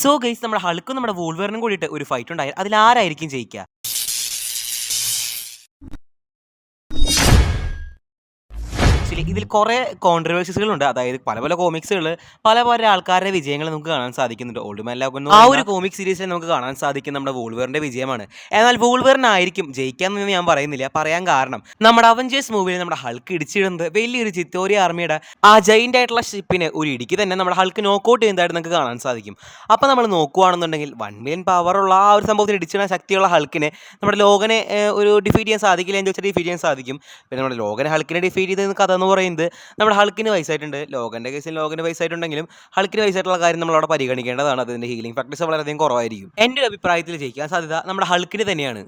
So guys നമ്മുടെ ഹൾക്കും നമ്മുടെ വൂൾവറിനും കൂടിയിട്ട് ഒരു ഫൈറ്റ് ഉണ്ടായാൽ അതിലാരായിരിക്കും ജയിക്കുക? ആക്ച്വലി ഇതിൽ കുറേ കോൺട്രവേഴ്സീസുകളുണ്ട്. അതായത് പല പല കോമിക്സുകൾ പല പല ആൾക്കാരുടെ വിജയങ്ങൾ നമുക്ക് കാണാൻ സാധിക്കുന്നുണ്ട്. ഓൾഡ് മാൻ ലോഗൻ ആ ഒരു കോമിക് സീരീസിൽ നമുക്ക് കാണാൻ സാധിക്കും നമ്മുടെ വൂൾവറിന്റെ വിജയമാണ്. എന്നാൽ വൂൾവറിനായിരിക്കും ജയിക്കാമെന്ന് ഞാൻ പറയുന്നില്ല. പറയാൻ കാരണം നമ്മുടെ അവഞ്ചേഴ്സ് മൂവിയിൽ നമ്മുടെ ഹൾക്ക് ഇടിച്ചിടുന്നത് വലിയൊരു ചിത്തോരി ആർമിയുടെ ആ ജയിന്റ് ആയിട്ടുള്ള ഷിപ്പിന് ഒരു ഇടിക്ക് തന്നെ നമ്മുടെ ഹൾക്ക് നോക്കൗട്ട് ചെയ്യുന്നതായിട്ട് നമുക്ക് കാണാൻ സാധിക്കും. അപ്പോൾ നമ്മൾ നോക്കുകയാണെന്നുണ്ടെങ്കിൽ 1 മില്യൺ പവറുള്ള ആ ഒരു സംഭവത്തിന് ഇടിച്ചിടാൻ ശക്തിയുള്ള ഹൾക്കിനെ നമ്മുടെ ലോകനെ ഒരു ഡിഫീറ്റ് ചെയ്യാൻ സാധിക്കില്ല എന്ന് വെച്ചാൽ ഡിഫീറ്റ് ചെയ്യാൻ സാധിക്കും. പിന്നെ നമ്മുടെ ലോകനെ ഹൾക്കിനെ ഡിഫീറ്റ് ചെയ്ത കഥ എന്ന് പറയുന്നത് നമ്മുടെ ഹൾക്കിന് വയസ്സായിട്ടുണ്ട്. ലോകൻ്റെ കേസിൽ ലോകന് വയസ്സായിട്ടുണ്ടെങ്കിലും ഹൾക്കിന് വയസ്സായിട്ടുള്ള കാര്യം നമ്മളവിടെ പരിഗണിക്കേണ്ടതാണ്. അതിൻ്റെ ഹീലിംഗ് ഫാക്ടേഴ്സ് വളരെയധികം കുറവായിരിക്കും. എൻ്റെ ഒരു അഭിപ്രായത്തിൽ ജയിക്കാൻ സാധ്യത നമ്മുടെ ഹൾക്കിന് തന്നെയാണ്.